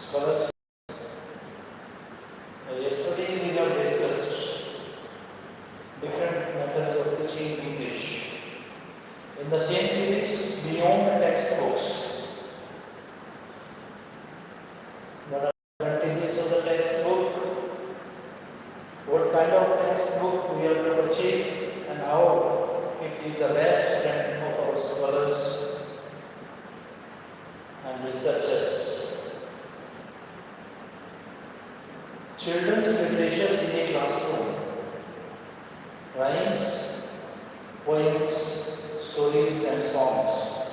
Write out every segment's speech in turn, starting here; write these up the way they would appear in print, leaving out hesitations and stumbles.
Scholars, yesterday we have discussed different methods of teaching English. In the same series, beyond textbooks, what are the advantages of the textbook, what kind of textbook we have to purchase, and how it is the best friend of our scholars and researchers. Children's literature in a classroom. Rhymes, poems, stories and songs.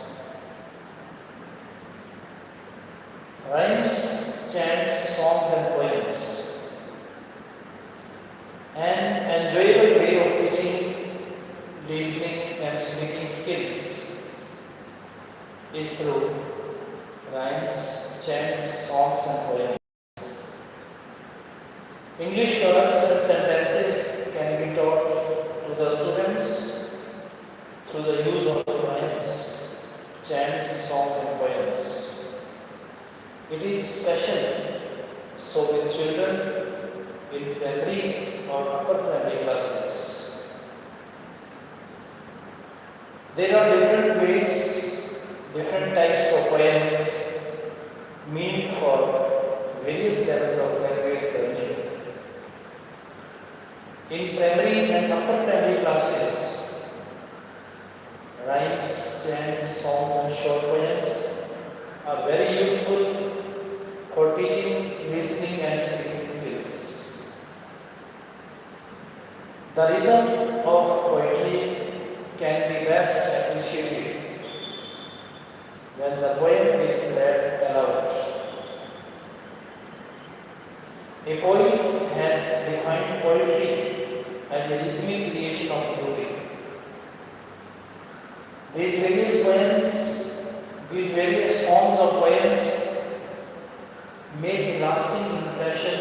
Rhymes, chants, songs and poems. An enjoyable way of teaching listening and speaking skills is through rhymes, chants, songs and poems. English words and sentences can be taught to the students through the use of rhymes, chants, songs and poems. It is special so with children in primary or upper primary classes. There are different ways, different types of poems meant for various levels of language learning. In primary and upper primary classes, rhymes, chants, songs and short poems are very useful for teaching listening and speaking skills. The rhythm of poetry can be best appreciated when the poem is read aloud. A poet has defined poetry as a rhythmic creation of beauty. These various poems, these various forms of poems make a lasting impression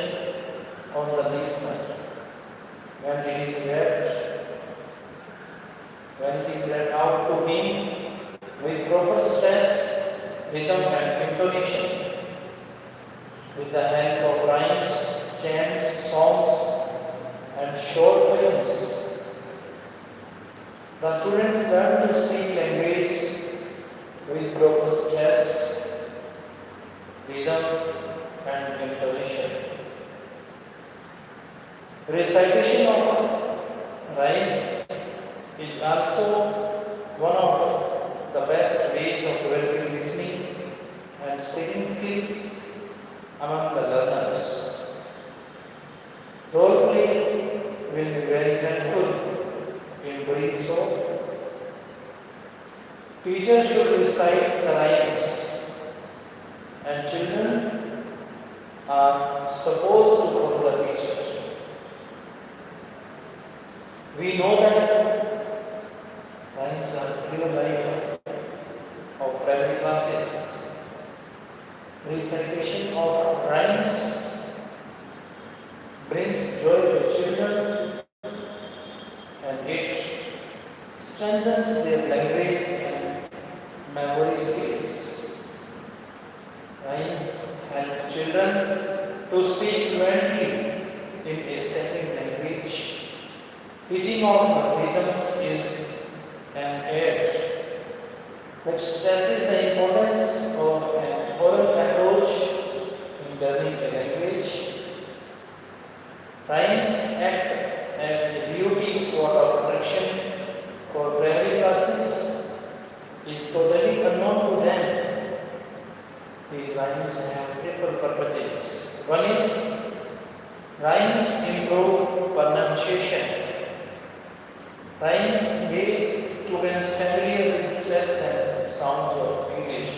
on the listener when it is read out to him with proper stress, rhythm and intonation, with the help of rhymes, chants, songs and short poems. The students learn to speak language with proper stress, rhythm and intonation. Recitation of rhymes is also one of the best ways of developing listening and speaking skills among the learners. Role play will be very helpful in doing so. Teachers should recite the rhymes and children are supposed to follow the teacher. We know that rhymes are pure life of primary classes. Recitation of rhymes brings joy to children and it strengthens their language and memory skills. Rhymes help children to speak fluently in a second language. Teaching of rhythms is an art which stresses the importance of an oral approach in learning a language. Rhymes act as a beauty spot of attraction for primary classes is totally unknown to them. These rhymes have triple purposes. One is rhymes improve pronunciation. Rhymes make students familiar with stress and sounds of English.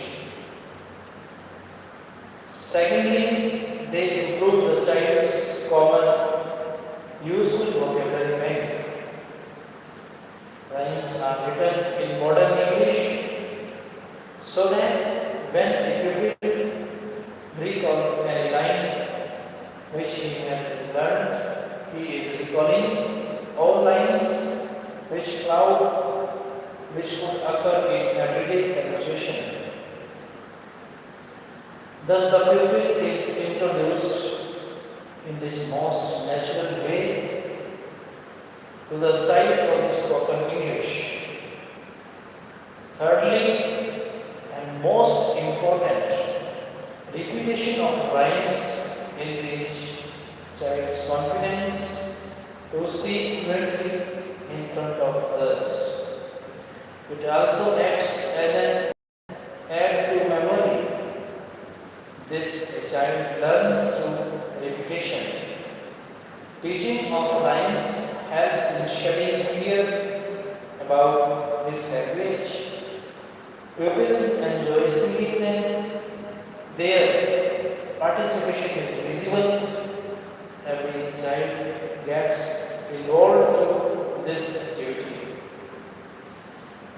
Secondly, they improve the child's common useful vocabulary bank. Rhymes are written in modern English so that when a pupil recalls any line which he has learned, he is recalling all lines which could occur in everyday conversation. Thus, the pupil is introduced in this most natural way to the style of the spoken English. Thirdly, and most important, repetition of rhymes encourage child's confidence to speak fluently in front of others. It also acts as an aid to memory. This a child learns through repetition. Teaching of rhymes helps in shedding fear about this language. Pupils enjoy singing them. Their participation is visible. Every child gets involved through this activity.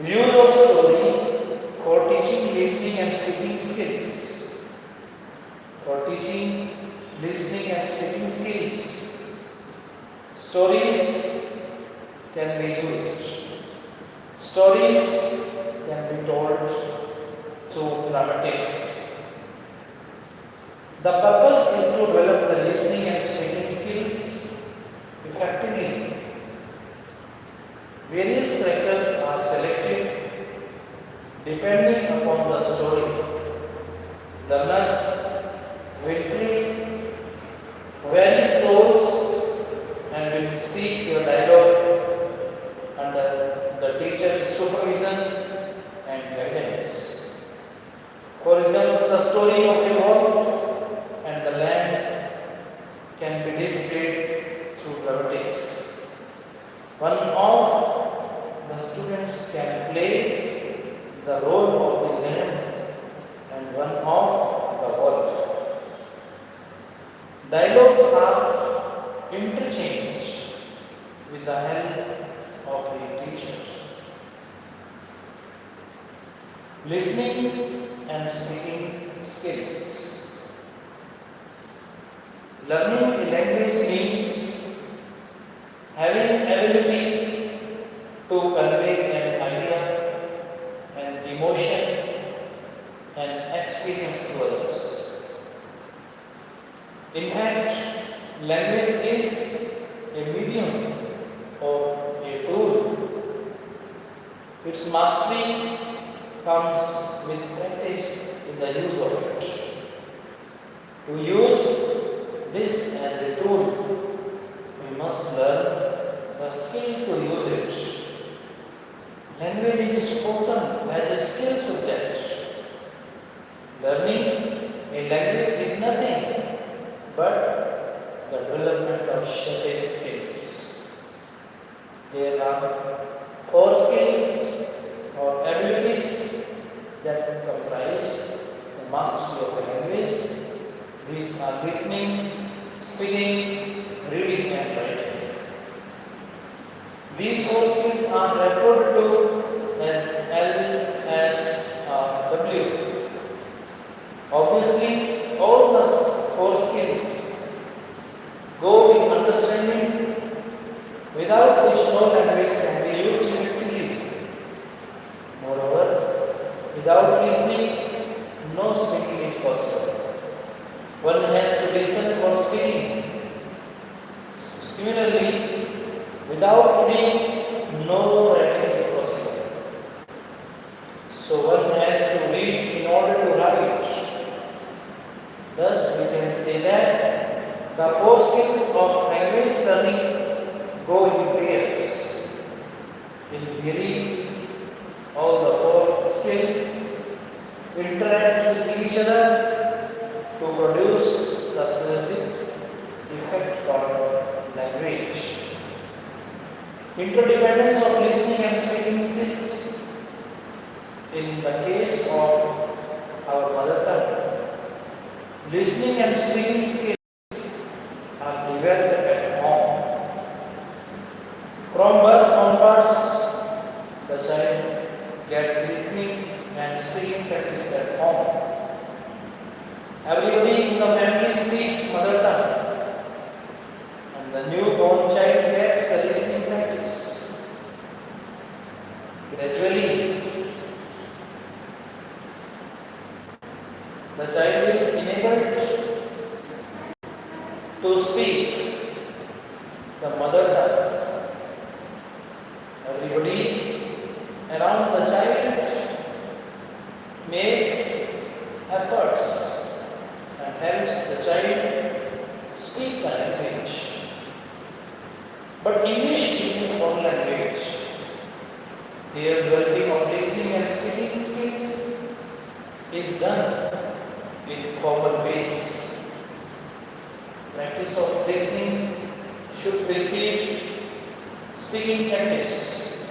Use of story for teaching listening and speaking skills. For teaching listening and speaking skills, stories can be used. Stories can be told through dramatics. The purpose is to develop the listening and speaking skills effectively. Various characters are selected depending upon the story. Learners will play various roles and will speak your dialogue under the teacher's supervision and guidance. For example, the story of a wolf and the lamb can be displayed through dramatics. One of the students can play the role of the lamb and one of the wolf. Dialogues are interchanged with the help of the teacher. Listening and speaking skills. Learning a language means having ability to convey an idea, an emotion, and experience to others. In fact, language is a medium or a tool. Its mastery comes with practice in the use of it. To use this as a tool, we must learn the skill to use it. Language is spoken as a skill subject. Learning a language is nothing but the development of certain skills. There are 4 skills or abilities that comprise the mastery of a language. These are listening, speaking, reading, and writing. These 4 skills are referred to as LSW. Obviously, all the 4 skills go with understanding, without which no language can be used effectively. Moreover, without listening, no speaking is possible. One has to listen for speaking. Similarly, without reading, no writing is possible. So one has to read in order to write. Thus, we can say that the 4 skills of language learning go in pairs. In theory, all the 4 skills interact with each other to produce the synergistic effect called language. Interdependence of listening and speaking skills. In the case of our mother tongue, listening and speaking skills are developed at home. From birth onwards, the child gets listening and speaking practice at home. Everybody in the family speaks mother tongue, and the newborn child gets the listening practice. Gradually, The child is enabled to speak the mother tongue. Everybody around the child makes efforts and helps the child speak the language. But English is a foreign language. Here, developing of listening and speaking skills is done in formal ways. Practice of listening should precede speaking practice.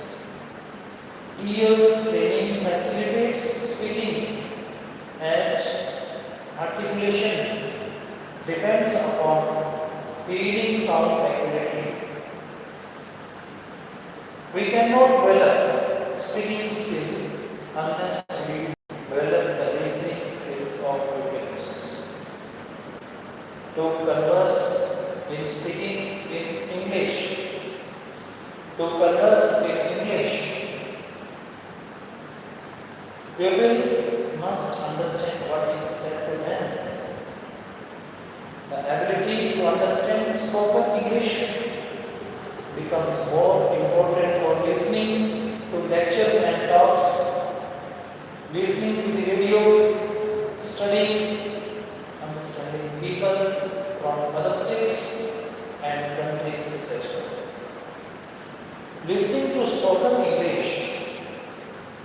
Ear training facilitates speaking, as articulation depends upon hearing sound accurately. We cannot develop speaking skill unless we develop the listening skill of pupils. To converse in speaking in English, pupils must understand what is said to them. The ability to understand spoken English becomes more important for listening to lectures and talks, listening to the radio, studying, understanding people from other states and countries, etc. Listening to spoken English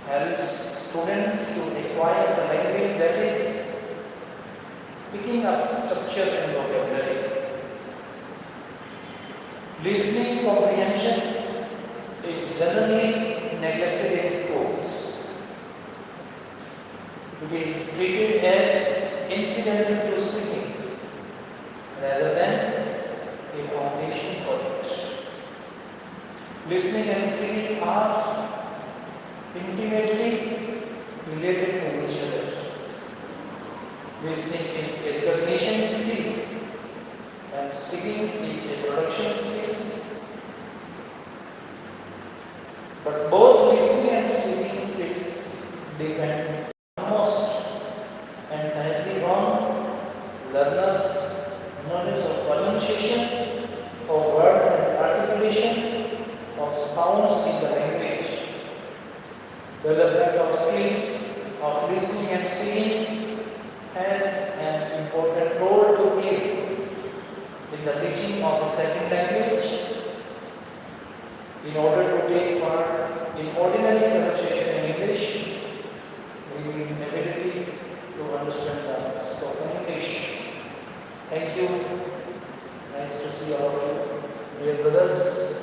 helps students to acquire the language, that is, picking up structure and vocabulary. Listening comprehension is generally neglected in schools. It is treated as incidental to speaking rather than a foundation for it. Listening and speaking are intimately related to each other. Listening is a recognition skill and speaking is a production skill. But both listening and speaking skills depend almost entirely on learners' knowledge of pronunciation of words and articulation of sounds in the language. Development of skills of listening and speaking has an important role to play in the teaching of a second language. In order to take part in ordinary conversation in English, we need the ability to understand the spoken English. Thank you. Nice to see all of you, dear brothers.